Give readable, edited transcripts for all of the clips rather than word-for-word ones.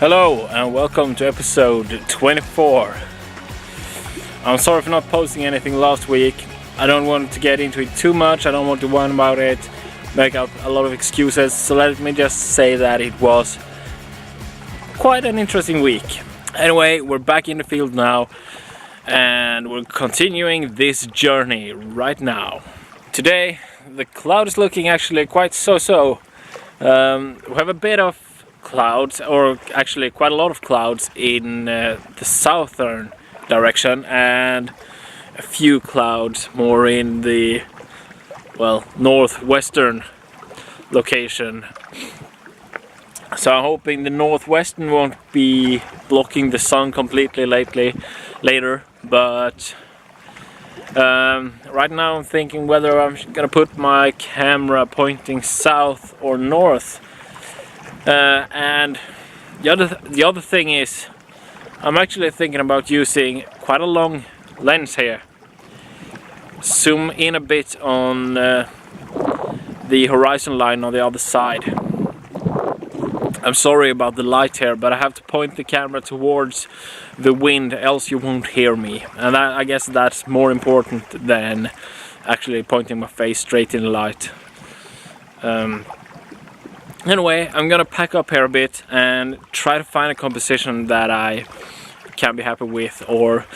Hello and welcome to episode 24. I'm sorry for not posting anything last week. I don't want to get into it too much, I don't want to whine about it, make up a lot of excuses, so let me just say that it was quite an interesting week. Anyway, we're back in the field now and we're continuing this journey right now. Today the cloud is looking actually quite so-so. We have a bit of clouds, or actually quite a lot of clouds in the southern direction and a few clouds more in the northwestern location. So I'm hoping the northwestern won't be blocking the sun completely later, but right now I'm thinking whether I'm gonna put my camera pointing south or north. And the other thing is, I'm actually thinking about using quite a long lens here. Zoom in a bit on the horizon line on the other side. I'm sorry about the light here, but I have to point the camera towards the wind, else you won't hear me. And I guess that's more important than actually pointing my face straight in the light. Anyway, I'm gonna pack up here a bit and try to find a composition that I can be happy with, or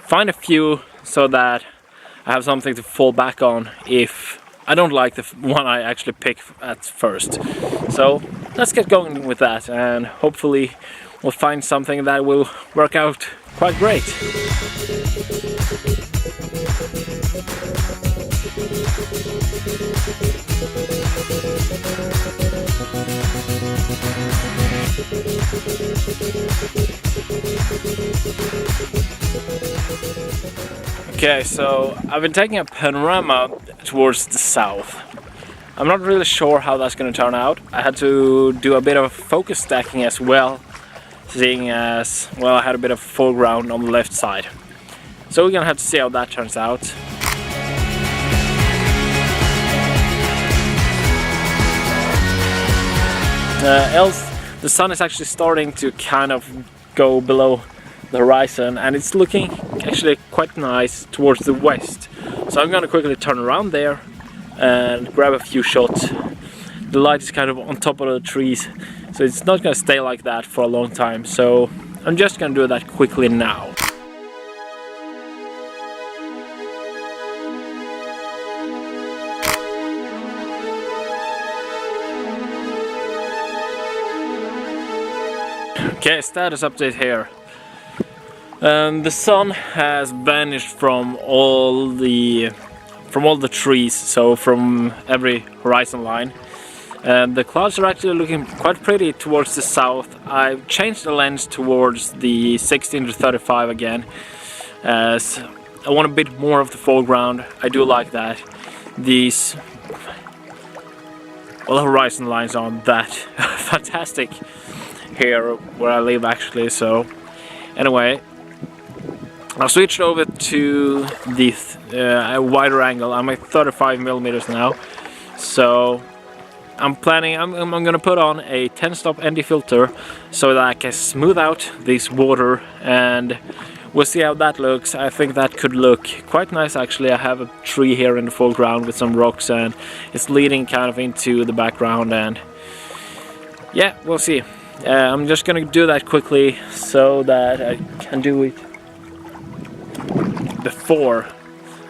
find a few so that I have something to fall back on if I don't like the one I actually pick at first. So let's get going with that, and hopefully we'll find something that will work out quite great. Okay, so I've been taking a panorama towards the south. I'm not really sure how that's going to turn out. I had to do a bit of focus stacking as well, seeing as, well, I had a bit of foreground on the left side. So we're going to have to see how that turns out. Else, the sun is actually starting to kind of go below the horizon, and it's looking actually quite nice towards the west. So I'm gonna quickly turn around there and grab a few shots. The light is kind of on top of the trees, so it's not gonna stay like that for a long time. So I'm just gonna do that quickly now. Okay, status update here. The sun has vanished from all the trees, so from every horizon line. The clouds are actually looking quite pretty towards the south. I've changed the lens towards the 16-35 again, as I want a bit more of the foreground. I do like that. These horizon lines aren't that fantastic here where I live actually, so anyway, I switched over to the wider angle. I'm at 35mm now, so I'm gonna put on a 10-stop ND filter so that I can smooth out this water, and we'll see how that looks. I think that could look quite nice actually. I have a tree here in the foreground with some rocks, and it's leading kind of into the background, and yeah, we'll see. I'm just gonna do that quickly so that I can do it before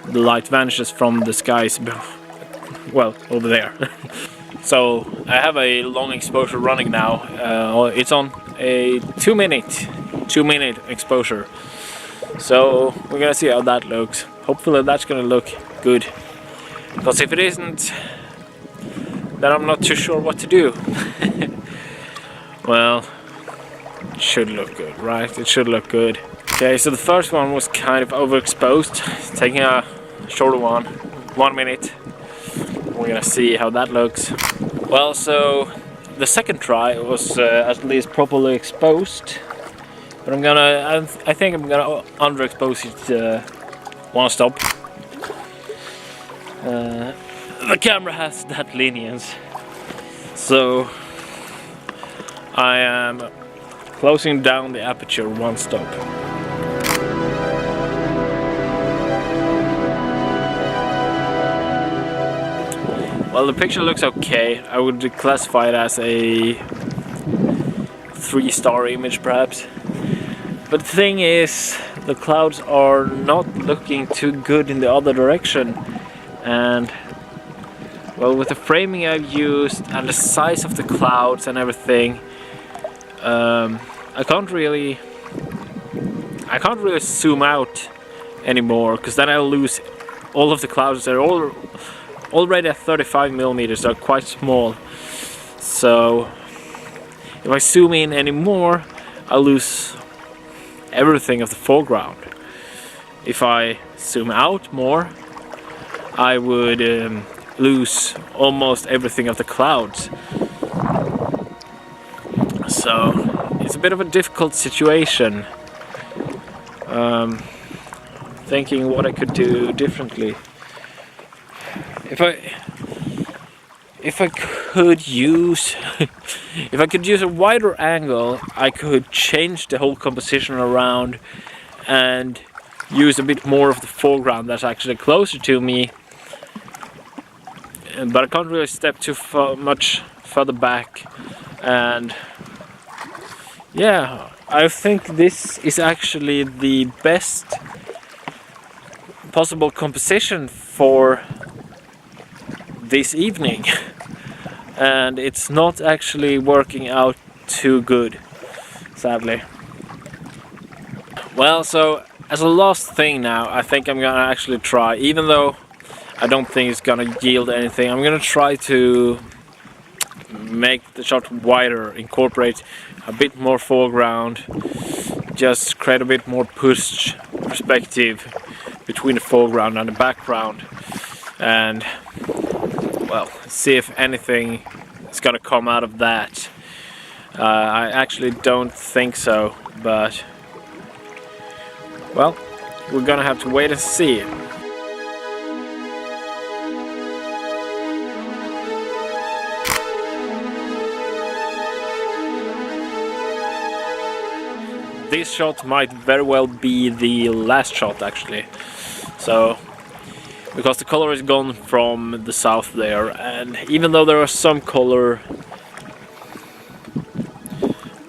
the light vanishes from the skies, well, over there. So I have a long exposure running now. It's on a 2 minute exposure. So we're gonna see how that looks. Hopefully that's gonna look good, because if it isn't, then I'm not too sure what to do. Well, it should look good, right? It should look good. Okay, so the first one was kind of overexposed. Taking a shorter one, 1 minute. We're gonna see how that looks. Well, so the second try was at least properly exposed, but I think I'm gonna underexpose it one stop. The camera has that lenience, so I am closing down the aperture one stop. Well, the picture looks okay. I would classify it as a 3-star image perhaps. But the thing is, the clouds are not looking too good in the other direction. And well, with the framing I've used and the size of the clouds and everything, I can't really zoom out anymore, because then I'll lose all of the clouds. They're already at 35mm, they're quite small. So if I zoom in anymore, I'll lose everything of the foreground. If I zoom out more, I would lose almost everything of the clouds. So it's a bit of a difficult situation. Thinking what I could do differently. If I could use if I could use a wider angle, I could change the whole composition around and use a bit more of the foreground that's actually closer to me. But I can't really step too much further back, and yeah, I think this is actually the best possible composition for this evening. And it's not actually working out too good, sadly. Well, so as a last thing now, I think I'm gonna actually try, even though I don't think it's gonna yield anything, I'm gonna try to make the shot wider, incorporate a bit more foreground, just create a bit more push perspective between the foreground and the background, and well, see if anything is gonna come out of that. I actually don't think so, but well, we're gonna have to wait and see. This shot might very well be the last shot actually. So, because the color is gone from the south there, and even though there are some color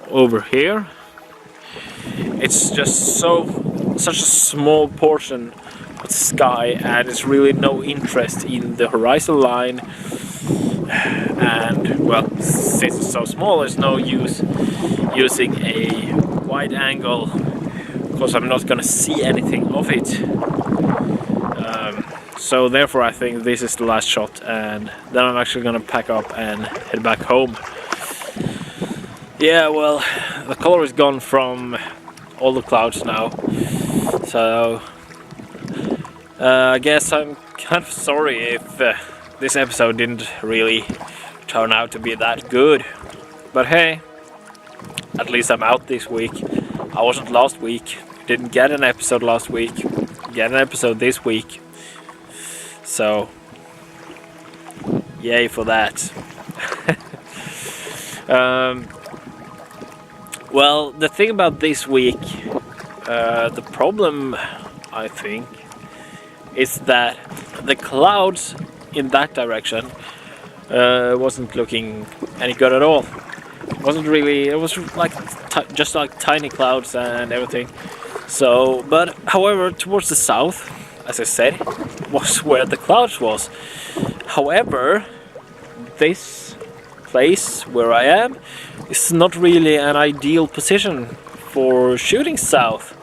over here, it's just such a small portion of the sky, and it's really no interest in the horizon line. And well, since it's so small, there's no use using a wide angle, because I'm not gonna see anything of it. So therefore I think this is the last shot, and then I'm actually gonna pack up and head back home. Yeah, well, the color is gone from all the clouds now, so I guess I'm kind of sorry if this episode didn't really turn out to be that good. But hey, at least I'm out this week. I wasn't last week, didn't get an episode last week, get an episode this week. So, yay for that. Well, the thing about this week, the problem, I think, is that the clouds in that direction wasn't looking any good at all. It wasn't really, it was like just like tiny clouds and everything. So, but however, towards the south, as I said, was where the clouds was. However, this place where I am is not really an ideal position for shooting south.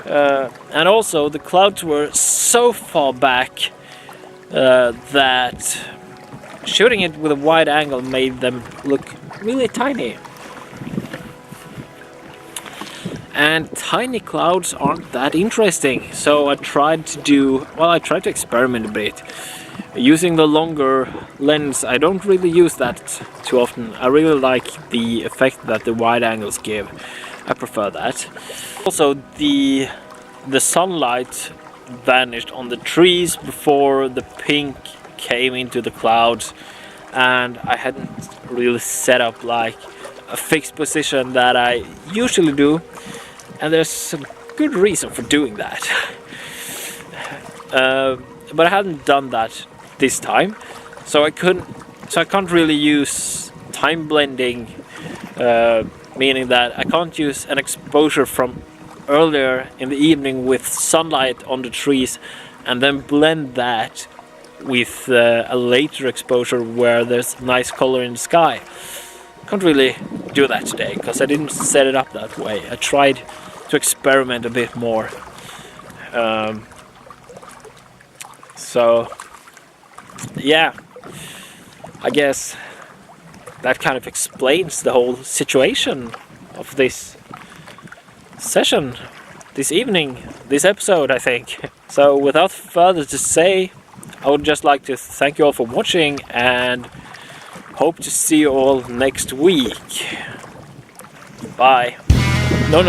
And also the clouds were so far back that shooting it with a wide angle made them look really tiny. And tiny clouds aren't that interesting, so I tried to experiment a bit. Using the longer lens, I don't really use that too often. I really like the effect that the wide angles give. I prefer that. Also, the sunlight vanished on the trees before the pink came into the clouds, and I hadn't really set up like a fixed position that I usually do, and there's some good reason for doing that. But I hadn't done that this time, so I can't really use time blending, meaning that I can't use an exposure from earlier in the evening with sunlight on the trees and then blend that with a later exposure where there's nice color in the sky. Can't really do that today because I didn't set it up that way. I tried to experiment a bit more. So yeah, I guess that kind of explains the whole situation of this session, this evening, this episode, I think. So without further to say, I would just like to thank you all for watching and hope to see you all next week. Bye. No.